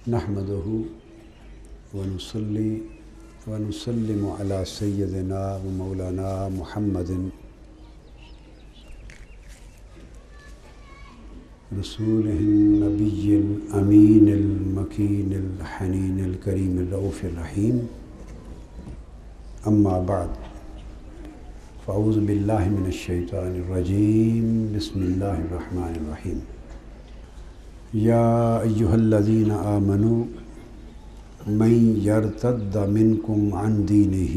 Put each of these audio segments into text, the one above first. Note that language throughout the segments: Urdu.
نحمده ونصلي ونسلم على سيدنا ومولانا محمد رسوله النبي الأمين المكين الحنين الكريم الرؤوف الرحيم. أما بعد، فأعوذ بالله من الشيطان الرجيم. بسم الله الرحمن الرحيم. يا أيها الذين آمنوا من يرتد منكم عن دينه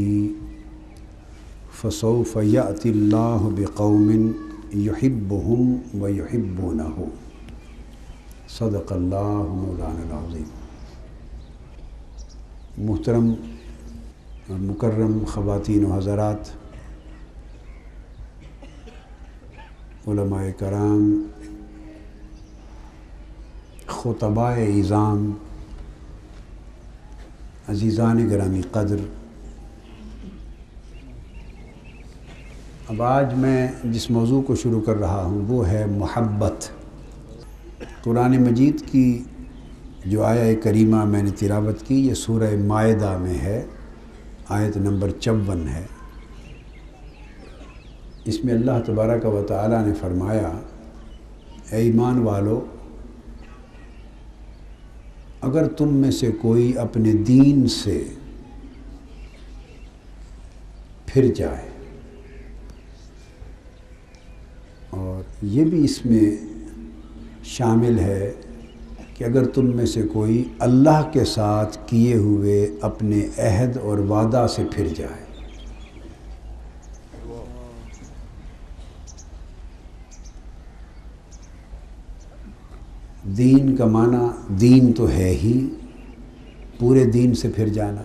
فسوف يأتي الله بقوم يحبهم ويحبونه. صدق اللہ مولانا العظیم. محترم اور مکرم خواتین و حضرات، علماء کرام، خطباء اعظام، عزیزان گرامی قدر، اب آج میں جس موضوع کو شروع کر رہا ہوں وہ ہے محبت. قرآن مجید کی جو آیہ کریمہ میں نے تلاوت کی یہ سورہ مائدہ میں ہے، آیت نمبر 54 ہے. اس میں اللہ تبارک و تعالی نے فرمایا، اے ایمان والو، اگر تم میں سے کوئی اپنے دین سے پھر جائے، اور یہ بھی اس میں شامل ہے کہ اگر تم میں سے کوئی اللہ کے ساتھ کیے ہوئے اپنے عہد اور وعدہ سے پھر جائے. دین کا معنی دین تو ہے ہی، پورے دین سے پھر جانا،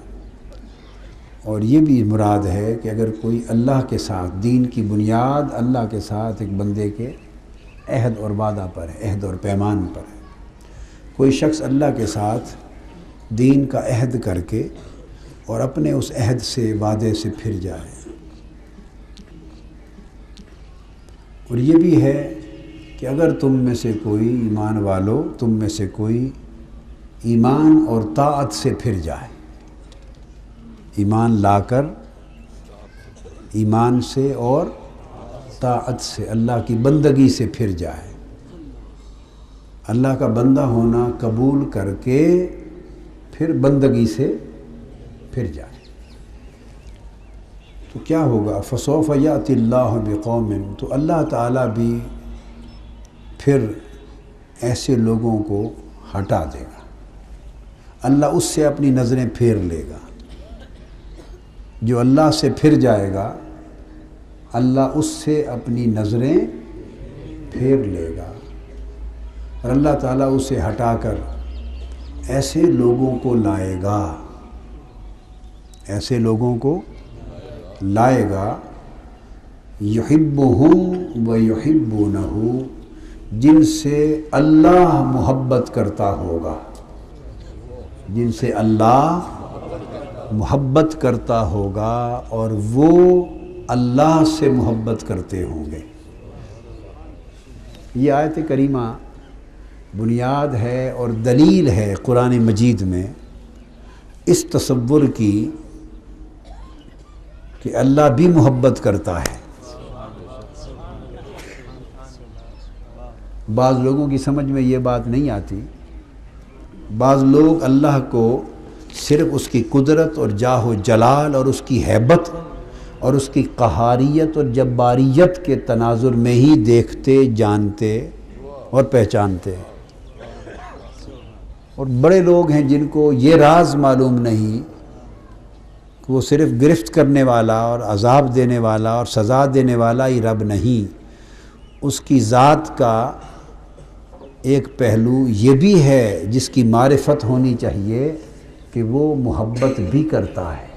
اور یہ بھی مراد ہے کہ اگر کوئی اللہ کے ساتھ، دین کی بنیاد اللہ کے ساتھ ایک بندے کے عہد اور وعدہ پر ہے، عہد اور پیمان پر ہے. کوئی شخص اللہ کے ساتھ دین کا عہد کر کے اور اپنے اس عہد سے، وعدے سے پھر جائے. اور یہ بھی ہے کہ اگر تم میں سے کوئی، ایمان والو، تم میں سے کوئی ایمان اور طاعت سے پھر جائے، ایمان لا کر ایمان سے اور طاعت سے، اللہ کی بندگی سے پھر جائے، اللہ کا بندہ ہونا قبول کر کے پھر بندگی سے پھر جائے، تو کیا ہوگا؟ فسوف یأتی اللہ بقوم، تو اللہ تعالیٰ بھی پھر ایسے لوگوں کو ہٹا دے گا. اللہ اس سے اپنی نظریں پھیر لے گا. جو اللہ سے پھر جائے گا اللہ اس سے اپنی نظریں پھیر لے گا، اور اللہ تعالیٰ اسے ہٹا کر ایسے لوگوں کو لائے گا، ایسے لوگوں کو لائے گا، یحبہم و یحبونہ، جن سے اللہ محبت کرتا ہوگا، جن سے اللہ محبت کرتا ہوگا اور وہ اللہ سے محبت کرتے ہوں گے. یہ آیت کریمہ بنیاد ہے اور دلیل ہے قرآن مجید میں اس تصور کی کہ اللہ بھی محبت کرتا ہے. بعض لوگوں کی سمجھ میں یہ بات نہیں آتی. بعض لوگ اللہ کو صرف اس کی قدرت اور جاہ و جلال اور اس کی ہیبت اور اس کی قہاریت اور جباریت کے تناظر میں ہی دیکھتے، جانتے اور پہچانتے. اور بڑے لوگ ہیں جن کو یہ راز معلوم نہیں کہ وہ صرف گرفت کرنے والا اور عذاب دینے والا اور سزا دینے والا ہی رب نہیں، اس کی ذات کا ایک پہلو یہ بھی ہے جس کی معرفت ہونی چاہیے کہ وہ محبت بھی کرتا ہے،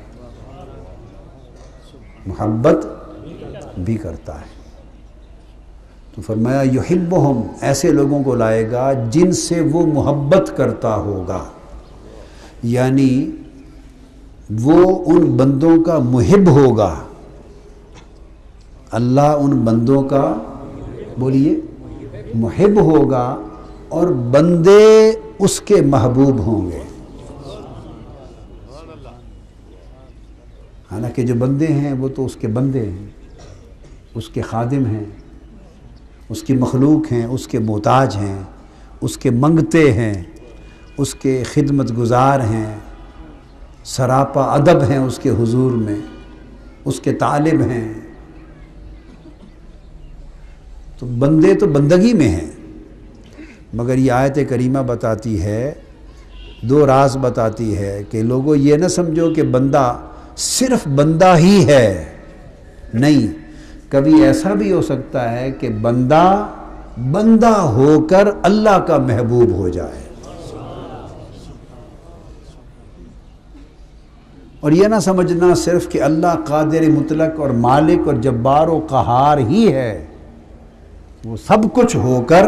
محبت بھی کرتا ہے. تو فرمایا یحبہم، ایسے لوگوں کو لائے گا جن سے وہ محبت کرتا ہوگا، یعنی وہ ان بندوں کا محب ہوگا. اللہ ان بندوں کا، بولیے، محب ہوگا، اور بندے اس کے محبوب ہوں گے۔ حالانکہ جو بندے ہیں وہ تو اس کے بندے ہیں، اس کے خادم ہیں، اس کی مخلوق ہیں، اس کے محتاج ہیں، اس کے منگتے ہیں، اس کے خدمت گزار ہیں، سراپا ادب ہیں اس کے حضور میں، اس کے طالب ہیں۔ تو بندے تو بندگی میں ہیں، مگر یہ آیت کریمہ بتاتی ہے، دو راز بتاتی ہے کہ لوگوں یہ نہ سمجھو کہ بندہ صرف بندہ ہی ہے، نہیں، کبھی ایسا بھی ہو سکتا ہے کہ بندہ بندہ ہو کر اللہ کا محبوب ہو جائے۔ اور یہ نہ سمجھنا صرف کہ اللہ قادر مطلق اور مالک اور جبار و قہار ہی ہے، وہ سب کچھ ہو کر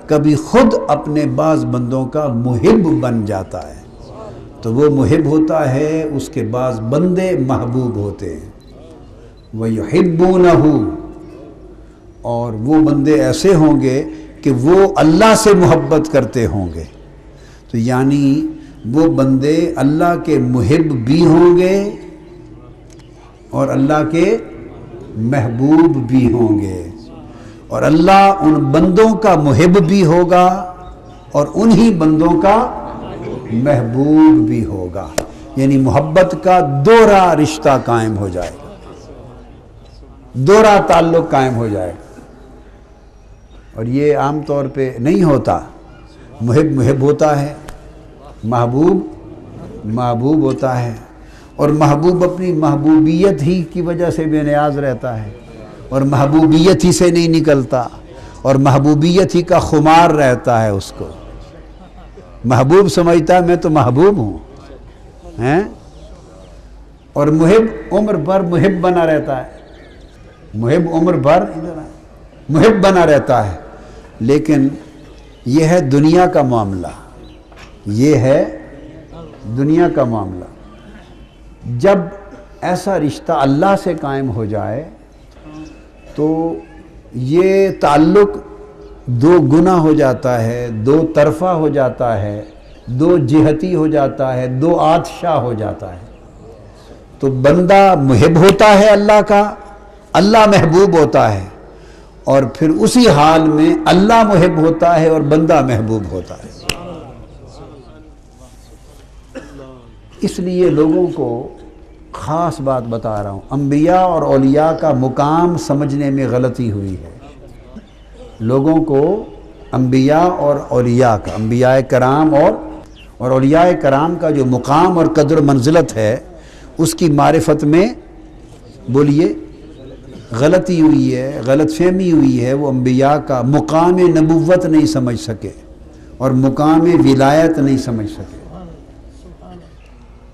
کبھی خود اپنے بعض بندوں کا محب بن جاتا ہے، تو وہ محب ہوتا ہے، اس کے بعض بندے محبوب ہوتے ہیں۔ وَيُحِبُّونَهُ، اور وہ بندے ایسے ہوں گے کہ وہ اللہ سے محبت کرتے ہوں گے، تو یعنی وہ بندے اللہ کے محب بھی ہوں گے اور اللہ کے محبوب بھی ہوں گے، اور اللہ ان بندوں کا محب بھی ہوگا اور انہی بندوں کا محبوب بھی ہوگا، یعنی محبت کا دوہرا رشتہ قائم ہو جائے گا، دوہرا تعلق قائم ہو جائے گا۔ اور یہ عام طور پہ نہیں ہوتا، محب ہوتا ہے، محبوب محبوب ہوتا ہے، اور محبوب اپنی محبوبیت ہی کی وجہ سے بے نیاز رہتا ہے، اور محبوبیت ہی سے نہیں نکلتا، اور محبوبیت ہی کا خمار رہتا ہے اس کو۔ محبوب سمجھتا ہے میں تو محبوب ہوں، اور محب عمر بھر محب بنا رہتا ہے، محب عمر بھر محب بنا رہتا ہے۔ لیکن یہ ہے دنیا کا معاملہ، یہ ہے دنیا کا معاملہ۔ جب ایسا رشتہ اللہ سے قائم ہو جائے تو یہ تعلق دو گنا ہو جاتا ہے، دو طرفہ ہو جاتا ہے، دو جہتی ہو جاتا ہے، دو آتشہ ہو جاتا ہے۔ تو بندہ محب ہوتا ہے اللہ کا، اللہ محبوب ہوتا ہے، اور پھر اسی حال میں اللہ محب ہوتا ہے اور بندہ محبوب ہوتا ہے۔ اس لیے لوگوں کو خاص بات بتا رہا ہوں، انبیاء اور اولیاء کا مقام سمجھنے میں غلطی ہوئی ہے۔ لوگوں کو انبیاء اور اولیاء کا، انبیاء کرام اور اولیاء کرام کا جو مقام اور قدر و منزلت ہے، اس کی معرفت میں بولیے غلطی ہوئی ہے، غلط فہمی ہوئی ہے۔ وہ انبیاء کا مقام نبوت نہیں سمجھ سکے اور مقام ولایت نہیں سمجھ سکے۔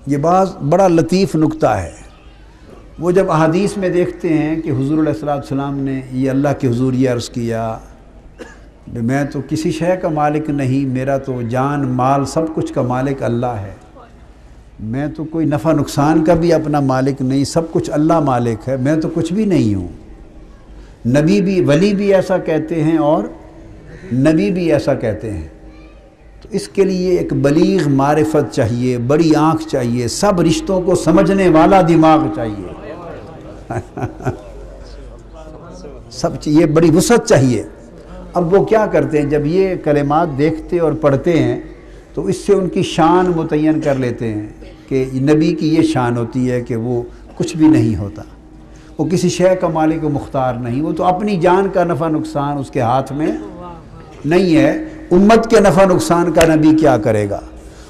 یہ بڑا لطیف نکتہ ہے۔ وہ جب احادیث میں دیکھتے ہیں کہ حضور علیہ السلام نے یہ اللہ کے حضور یہ عرض کیا، میں تو کسی شے کا مالک نہیں، میرا تو جان مال سب کچھ کا مالک اللہ ہے، میں تو کوئی نفع نقصان کا بھی اپنا مالک نہیں، سب کچھ اللہ مالک ہے، میں تو کچھ بھی نہیں ہوں۔ نبی بھی، ولی بھی ایسا کہتے ہیں اور نبی بھی ایسا کہتے ہیں۔ تو اس کے لیے ایک بلیغ معرفت چاہیے، بڑی آنکھ چاہیے، سب رشتوں کو سمجھنے والا دماغ چاہیے، سب یہ بڑی وسعت چاہیے۔ اب وہ کیا کرتے ہیں، جب یہ کلمات دیکھتے اور پڑھتے ہیں تو اس سے ان کی شان متعین کر لیتے ہیں کہ نبی کی یہ شان ہوتی ہے کہ وہ کچھ بھی نہیں ہوتا، وہ کسی شے کا مالک و مختار نہیں، وہ تو اپنی جان کا نفع نقصان اس کے ہاتھ میں نہیں ہے، امت کے نفع نقصان کا نبی کیا کرے گا۔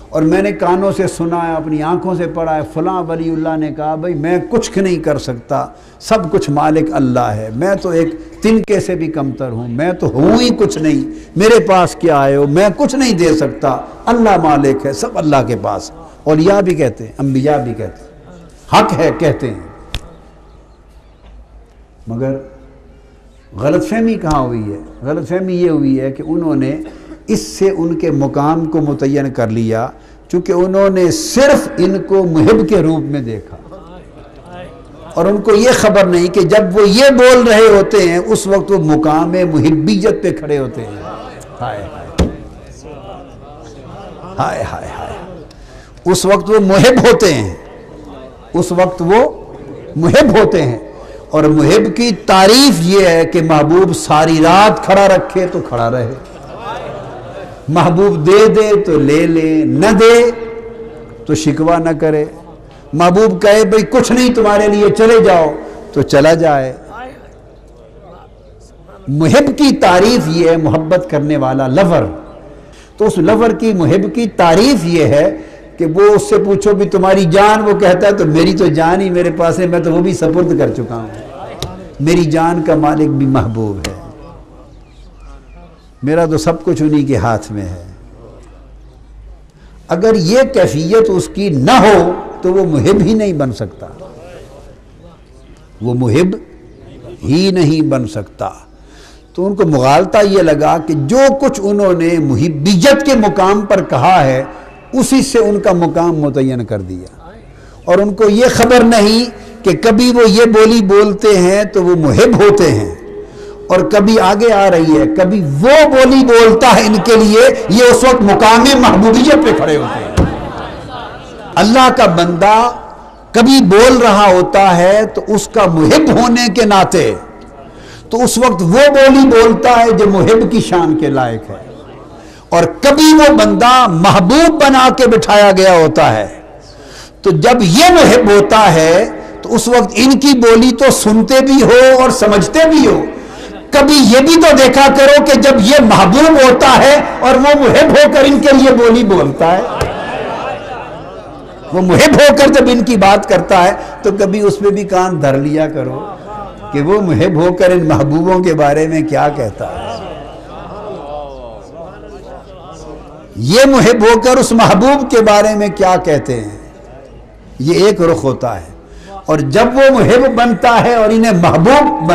اور میں نے کانوں سے سنا ہے، اپنی آنکھوں سے پڑھا ہے، فلاں ولی اللہ نے کہا بھئی میں کچھ نہیں کر سکتا، سب کچھ مالک اللہ ہے، میں تو ایک تنکے سے بھی کمتر ہوں، میں تو ہوں ہی کچھ نہیں، میرے پاس کیا آئے ہو، میں کچھ نہیں دے سکتا، اللہ مالک ہے، سب اللہ کے پاس۔ اولیاء بھی کہتے ہیں، انبیاء بھی کہتے ہیں، حق ہے کہتے ہیں، مگر غلط فہمی کہاں ہوئی ہے؟ غلط فہمی یہ ہوئی ہے کہ انہوں نے اس سے ان کے مقام کو متعین کر لیا، چونکہ انہوں نے صرف ان کو محب کے روپ میں دیکھا، اور ان کو یہ خبر نہیں کہ جب وہ یہ بول رہے ہوتے ہیں اس وقت وہ مقام محبیت پہ کھڑے ہوتے ہیں۔ ہائے ہائے ہائے، اس وقت وہ محب ہوتے ہیں، اس وقت وہ محب ہوتے ہیں۔ اور محب کی تعریف یہ ہے کہ محبوب ساری رات کھڑا رکھے تو کھڑا رہے، محبوب دے دے تو لے لے، نہ دے تو شکوہ نہ کرے، محبوب کہے بھئی کچھ نہیں تمہارے لیے چلے جاؤ تو چلا جائے۔ محب کی تعریف یہ ہے، محبت کرنے والا لور، تو اس لور کی محب کی تعریف یہ ہے کہ وہ اس سے پوچھو بھی تمہاری جان، وہ کہتا ہے تو میری تو جان ہی میرے پاس ہے، میں تو وہ بھی سپرد کر چکا ہوں، میری جان کا مالک بھی محبوب ہے، میرا تو سب کچھ انہی کے ہاتھ میں ہے۔ اگر یہ کیفیت اس کی نہ ہو تو وہ محب ہی نہیں بن سکتا، وہ محب ہی نہیں بن سکتا۔ تو ان کو مغالطہ یہ لگا کہ جو کچھ انہوں نے محبیت کے مقام پر کہا ہے اسی سے ان کا مقام متعین کر دیا، اور ان کو یہ خبر نہیں کہ کبھی وہ یہ بولی بولتے ہیں تو وہ محب ہوتے ہیں، اور کبھی آگے آ رہی ہے کبھی وہ بولی بولتا ہے ان کے لیے، یہ اس وقت مقام محبوبیت پہ کھڑے ہوتے ہیں۔ اللہ کا بندہ کبھی بول رہا ہوتا ہے تو اس کا محب ہونے کے ناطے تو اس وقت وہ بولی بولتا ہے جو محب کی شان کے لائق ہے، اور کبھی وہ بندہ محبوب بنا کے بٹھایا گیا ہوتا ہے، تو جب یہ محب ہوتا ہے تو اس وقت ان کی بولی تو سنتے بھی ہو اور سمجھتے بھی ہو۔ کبھی یہ بھی تو دیکھا کرو کہ جب یہ محبوب ہوتا ہے اور وہ محب ہو کر ان کے لیے بولی بولتا ہے، وہ محب ہو کر جب ان کی بات کرتا ہے تو کبھی اس پہ بھی کان دھر لیا کرو کہ وہ محب ہو کر ان محبوبوں کے بارے میں کیا کہتا ہے، یہ محب ہو کر اس محبوب کے بارے میں کیا کہتے ہیں۔ یہ ایک رخ ہوتا ہے، اور جب وہ محب بنتا ہے اور انہیں محبوب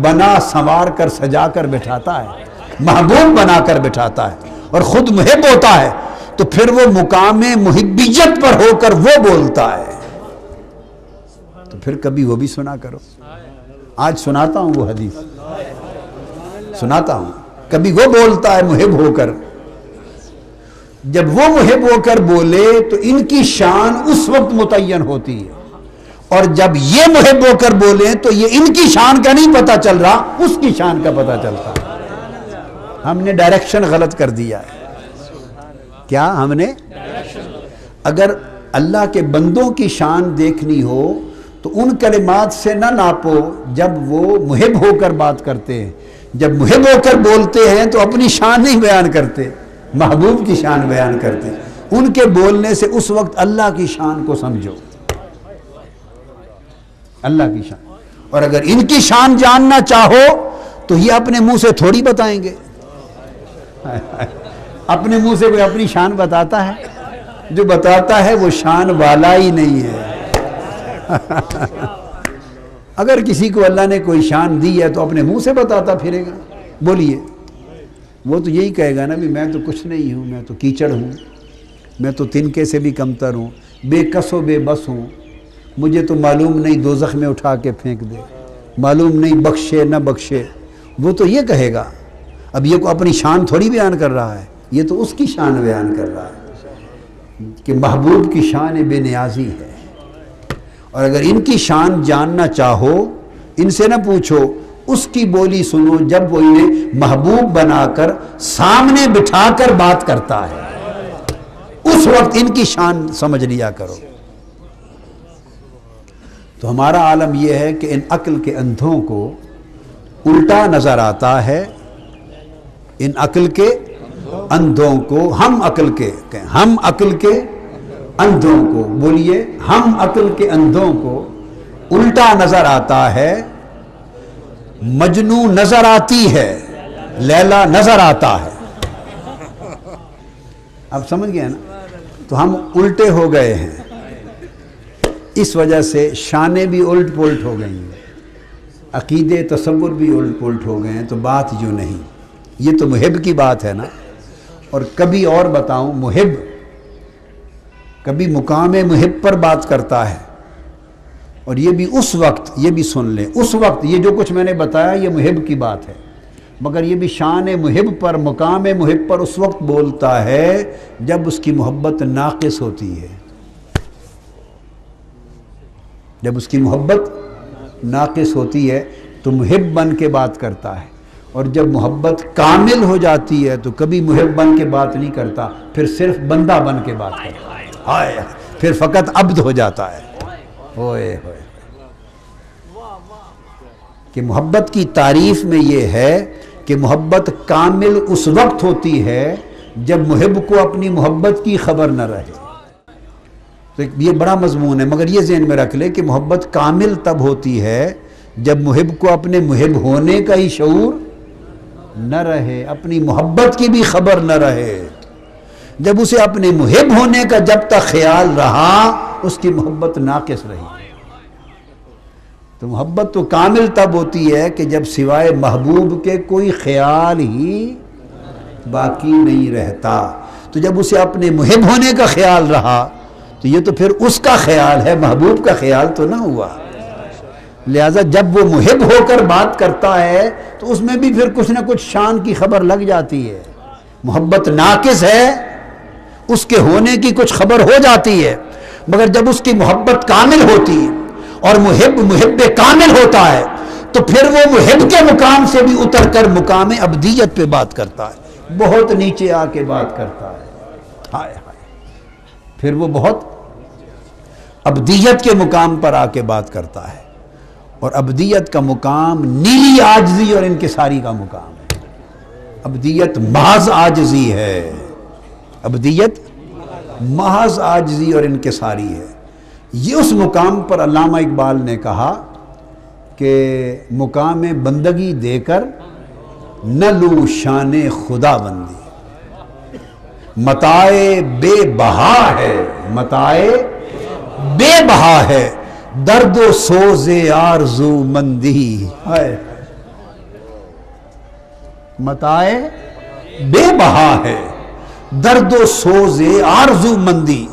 بنا سنوار کر سجا کر بٹھاتا ہے، محبوب بنا کر بٹھاتا ہے اور خود محب ہوتا ہے، تو پھر وہ مقام محبیت پر ہو کر وہ بولتا ہے، تو پھر کبھی وہ بھی سنا کرو۔ آج سناتا ہوں وہ حدیث، سناتا ہوں، کبھی وہ بولتا ہے محب ہو کر، جب وہ محب ہو کر بولے تو ان کی شان اس وقت متعین ہوتی ہے، اور جب یہ محب ہو کر بولیں تو یہ ان کی شان کا نہیں پتہ چل رہا، اس کی شان کا پتہ چلتا ہے۔ ہم نے ڈائریکشن غلط کر دیا ہے۔ کیا ہم نے؟ اگر اللہ کے بندوں کی شان دیکھنی ہو تو ان کلمات سے نہ ناپو جب وہ محب ہو کر بات کرتے ہیں، جب محب ہو کر بولتے ہیں تو اپنی شان نہیں بیان کرتے، محبوب کی شان بیان کرتے ہیں۔ ان کے بولنے سے اس وقت اللہ کی شان کو سمجھو، اللہ کی شان۔ اور اگر ان کی شان جاننا چاہو تو یہ اپنے منہ سے تھوڑی بتائیں گے، اپنے منہ سے کوئی اپنی شان بتاتا ہے؟ جو بتاتا ہے وہ شان والا ہی نہیں ہے۔ اگر کسی کو اللہ نے کوئی شان دی ہے تو اپنے منہ سے بتاتا پھرے گا۔ بولیے، وہ تو یہی کہے گا نا بھی میں تو کچھ نہیں ہوں، میں تو کیچڑ ہوں، میں تو تنکے سے بھی کمتر ہوں، بے کس و بے بس ہوں، مجھے تو معلوم نہیں دوزخ میں اٹھا کے پھینک دے، معلوم نہیں بخشے نہ بخشے، وہ تو یہ کہے گا۔ اب یہ کو اپنی شان تھوڑی بیان کر رہا ہے، یہ تو اس کی شان بیان کر رہا ہے کہ محبوب کی شان بے نیازی ہے۔ اور اگر ان کی شان جاننا چاہو، ان سے نہ پوچھو، اس کی بولی سنو جب وہ انہیں محبوب بنا کر سامنے بٹھا کر بات کرتا ہے، اس وقت ان کی شان سمجھ لیا کرو۔ تو ہمارا عالم یہ ہے کہ ان عقل کے اندھوں کو الٹا نظر آتا ہے، ان عقل کے اندھوں کو، ہم عقل کے اندھوں کو، بولیے، ہم عقل کے اندھوں کو الٹا نظر آتا ہے، مجنوں نظر آتی ہے، لیلا نظر آتا ہے۔ اب سمجھ گئے نا؟ تو ہم الٹے ہو گئے ہیں، اس وجہ سے شانیں بھی الٹ پلٹ ہو گئی ہیں، عقیدے تصور بھی الٹ پلٹ ہو گئے ہیں، تو بات یوں نہیں۔ یہ تو محب کی بات ہے نا۔ اور کبھی اور بتاؤں، محب کبھی مقام محب پر بات کرتا ہے، اور یہ بھی اس وقت، یہ بھی سن لیں، اس وقت یہ جو کچھ میں نے بتایا یہ محب کی بات ہے، مگر یہ بھی شان محب پر، مقام محب پر اس وقت بولتا ہے جب اس کی محبت ناقص ہوتی ہے، جب اس کی محبت ناقص ہوتی ہے تو محب بن کے بات کرتا ہے، اور جب محبت کامل ہو جاتی ہے تو کبھی محب بن کے بات نہیں کرتا، پھر صرف بندہ بن کے بات کرتا ہے، ہائے پھر فقط عبد ہو جاتا ہے۔ ہوئے ہوئے کہ محبت کی تعریف میں یہ ہے کہ محبت کامل اس وقت ہوتی ہے جب محب کو اپنی محبت کی خبر نہ رہے۔ تو یہ بڑا مضمون ہے، مگر یہ ذہن میں رکھ لے کہ محبت کامل تب ہوتی ہے جب محب کو اپنے محب ہونے کا ہی شعور نہ رہے، اپنی محبت کی بھی خبر نہ رہے۔ جب اسے اپنے محب ہونے کا جب تک خیال رہا اس کی محبت ناقص رہی۔ تو محبت تو کامل تب ہوتی ہے کہ جب سوائے محبوب کے کوئی خیال ہی باقی نہیں رہتا۔ تو جب اسے اپنے محب ہونے کا خیال رہا تو یہ تو پھر اس کا خیال ہے، محبوب کا خیال تو نہ ہوا۔ لہذا جب وہ محب ہو کر بات کرتا ہے تو اس میں بھی پھر کچھ نہ کچھ شان کی خبر لگ جاتی ہے۔ محبت ناقص ہے، اس کے ہونے کی کچھ خبر ہو جاتی ہے، مگر جب اس کی محبت کامل ہوتی ہے اور محب کامل ہوتا ہے تو پھر وہ محب کے مقام سے بھی اتر کر مقام عبدیت پہ بات کرتا ہے، بہت نیچے آ کے بات کرتا ہے، ہائے ہائے پھر وہ بہت عبدیت کے مقام پر آ کے بات کرتا ہے۔ اور عبدیت کا مقام نیلی عاجزی اور انکساری کا مقام ہے۔ عبدیت محض عاجزی ہے، عبدیت محض عاجزی اور انکساری ہے۔ یہ اس مقام پر علامہ اقبال نے کہا کہ مقام بندگی دے کر نہ لوں شان خدا بندی، متاع بے بہا ہے، متاع بے بہا ہے، درد و سوز آرزو مندی، متاع بے بہا ہے، درد و سوز آرزو مندی۔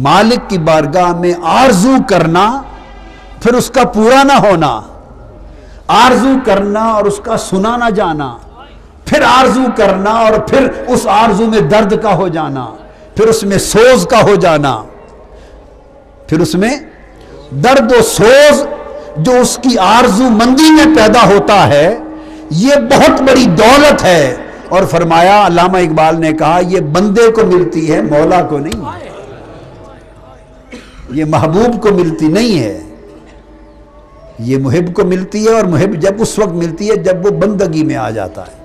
مالک کی بارگاہ میں آرزو کرنا پھر اس کا پورا نہ ہونا، آرزو کرنا اور اس کا سنا نہ جانا، پھر آرزو کرنا اور پھر اس آرزو میں درد کا ہو جانا، پھر اس میں سوز کا ہو جانا، پھر اس میں درد و سوز جو اس کی آرزو مندی میں پیدا ہوتا ہے، یہ بہت بڑی دولت ہے۔ اور فرمایا علامہ اقبال نے کہا یہ بندے کو ملتی ہے، مولا کو نہیں، یہ محبوب کو ملتی نہیں ہے، یہ محب کو ملتی ہے، اور محب جب اس وقت ملتی ہے جب وہ بندگی میں آ جاتا ہے۔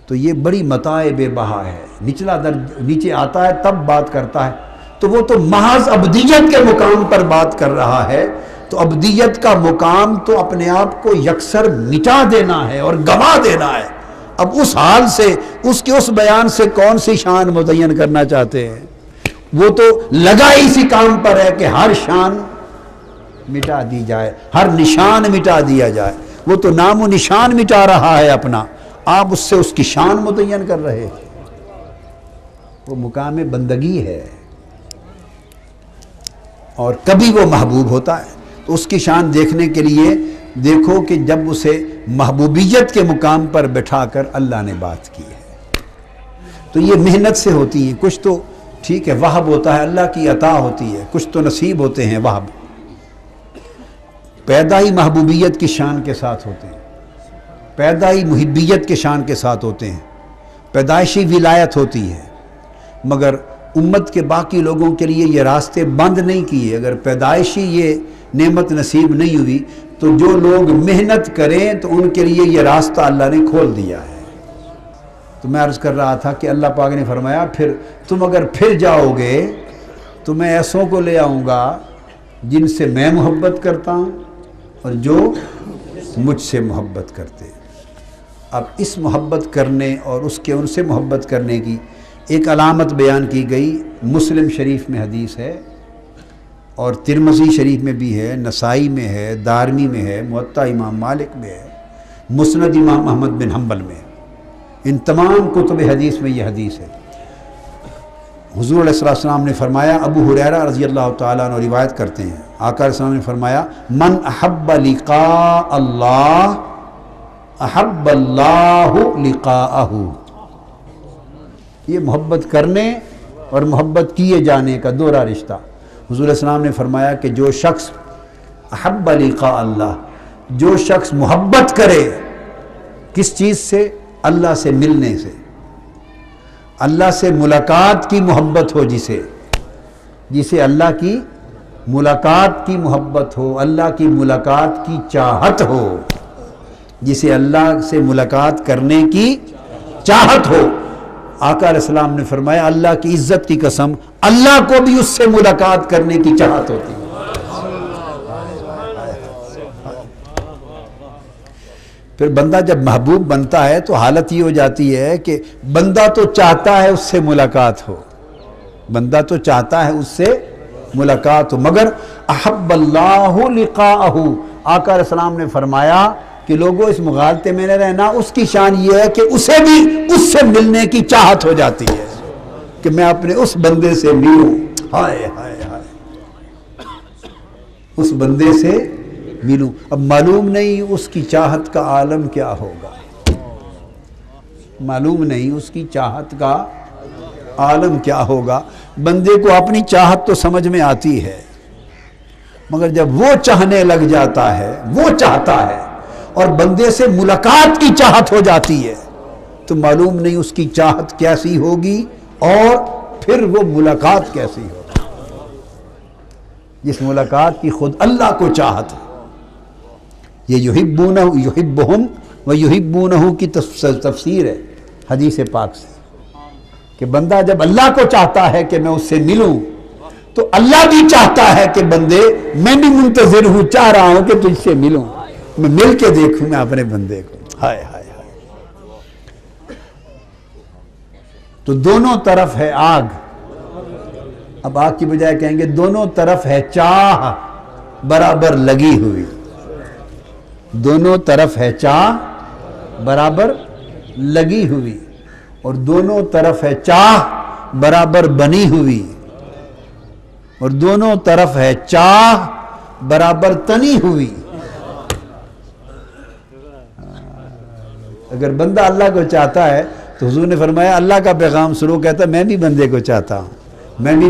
تو یہ بڑی متاع بے بہا ہے، نچلا درج نیچے آتا ہے تب بات کرتا ہے، تو وہ تو محض عبدیت کے مقام پر بات کر رہا ہے۔ تو عبدیت کا مقام تو اپنے آپ کو یکسر مٹا دینا ہے اور گوا دینا ہے۔ اب اس حال سے اس کے اس بیان سے کون سی شان متعین کرنا چاہتے ہیں؟ وہ تو لگا اسی کام پر ہے کہ ہر شان مٹا دی جائے، ہر نشان مٹا دیا جائے۔ وہ تو نام و نشان مٹا رہا ہے اپنا، آپ اس سے اس کی شان متعین کر رہے ہیں۔ وہ مقام بندگی ہے، اور کبھی وہ محبوب ہوتا ہے تو اس کی شان دیکھنے کے لیے دیکھو کہ جب اسے محبوبیت کے مقام پر بٹھا کر اللہ نے بات کی ہے تو یہ محنت سے ہوتی ہے۔ کچھ تو ٹھیک ہے وہب ہوتا ہے، اللہ کی عطا ہوتی ہے، کچھ تو نصیب ہوتے ہیں وہب، پیدا ہی محبوبیت کی شان کے ساتھ ہوتے ہیں، پیدا ہی محبیت کے شان کے ساتھ ہوتے ہیں، پیدائشی ولایت ہوتی ہے، مگر امت کے باقی لوگوں کے لیے یہ راستے بند نہیں کیے۔ اگر پیدائشی یہ نعمت نصیب نہیں ہوئی تو جو لوگ محنت کریں تو ان کے لیے یہ راستہ اللہ نے کھول دیا ہے۔ تو میں عرض کر رہا تھا کہ اللہ پاک نے فرمایا پھر تم اگر پھر جاؤ گے تو میں ایسوں کو لے آؤں گا جن سے میں محبت کرتا ہوں اور جو مجھ سے محبت کرتے ہیں۔ اب اس محبت کرنے اور اس کے ان سے محبت کرنے کی ایک علامت بیان کی گئی، مسلم شریف میں حدیث ہے اور ترمذی شریف میں بھی ہے، نسائی میں ہے، دارمی میں ہے، موطا امام مالک میں ہے، مسند امام احمد بن حنبل میں ہے، ان تمام کتب حدیث میں یہ حدیث ہے۔ حضور علیہ السلام نے فرمایا، ابو ہریرہ رضی اللہ تعالیٰ عنہ روایت کرتے ہیں، آقا علیہ السلام نے فرمایا من احب لقاء اللہ احب اللہ لقاءہ، یہ محبت کرنے اور محبت کیے جانے کا دوہرا رشتہ۔ حضور علیہ السلام نے فرمایا کہ جو شخص احب لقاء اللہ، جو شخص محبت کرے کس چیز سے؟ اللہ سے ملنے سے، اللہ سے ملاقات کی محبت ہو، جسے اللہ کی ملاقات کی محبت ہو، اللہ کی ملاقات کی چاہت ہو، جسے اللہ سے ملاقات کرنے کی چاہت ہو۔ آقا علیہ السلام نے فرمایا اللہ کی عزت کی قسم، اللہ کو بھی اس سے ملاقات کرنے کی چاہت ہوتی ہے۔ پھر بندہ جب محبوب بنتا ہے تو حالت یہ ہو جاتی ہے کہ بندہ تو چاہتا ہے اس سے ملاقات ہو، بندہ تو چاہتا ہے اس سے ملاقات ہو، مگر احب اللہ لقاءہ، آقا علیہ السلام نے فرمایا کہ لوگوں اس مغالطے میں نہ رہنا، اس کی شان یہ ہے کہ اسے بھی اس سے ملنے کی چاہت ہو جاتی ہے کہ میں اپنے اس بندے سے ملوں، ہائے ہائے ہائے، اس بندے سے ملوں۔ اب معلوم نہیں اس کی چاہت کا عالم کیا ہوگا، معلوم نہیں اس کی چاہت کا عالم کیا ہوگا۔ بندے کو اپنی چاہت تو سمجھ میں آتی ہے، مگر جب وہ چاہنے لگ جاتا ہے، وہ چاہتا ہے اور بندے سے ملاقات کی چاہت ہو جاتی ہے تو معلوم نہیں اس کی چاہت کیسی ہوگی اور پھر وہ ملاقات کیسی ہوگی، جس ملاقات کی خود اللہ کو چاہت ہے۔ یہ یحبہم و یحبونہ کی تفسیر ہے حدیث پاک سے کہ بندہ جب اللہ کو چاہتا ہے کہ میں اس سے ملوں تو اللہ بھی چاہتا ہے کہ بندے میں بھی منتظر ہوں، چاہ رہا ہوں کہ تجھ سے ملوں، میں مل کے دیکھوں میں اپنے بندے کو، ہائے ہائے ہائے۔ تو دونوں طرف ہے آگ، اب آگ کی بجائے کہیں گے دونوں طرف ہے چاہ برابر لگی ہوئی، دونوں طرف ہے چاہ برابر لگی ہوئی، اور دونوں طرف ہے چاہ برابر بنی ہوئی، اور دونوں طرف ہے چاہ برابر تنی ہوئی۔ اگر بندہ اللہ کو چاہتا ہے تو حضور نے فرمایا اللہ کا پیغام سنو، کہتا ہے میں بھی بندے کو چاہتا ہوں، میں بھی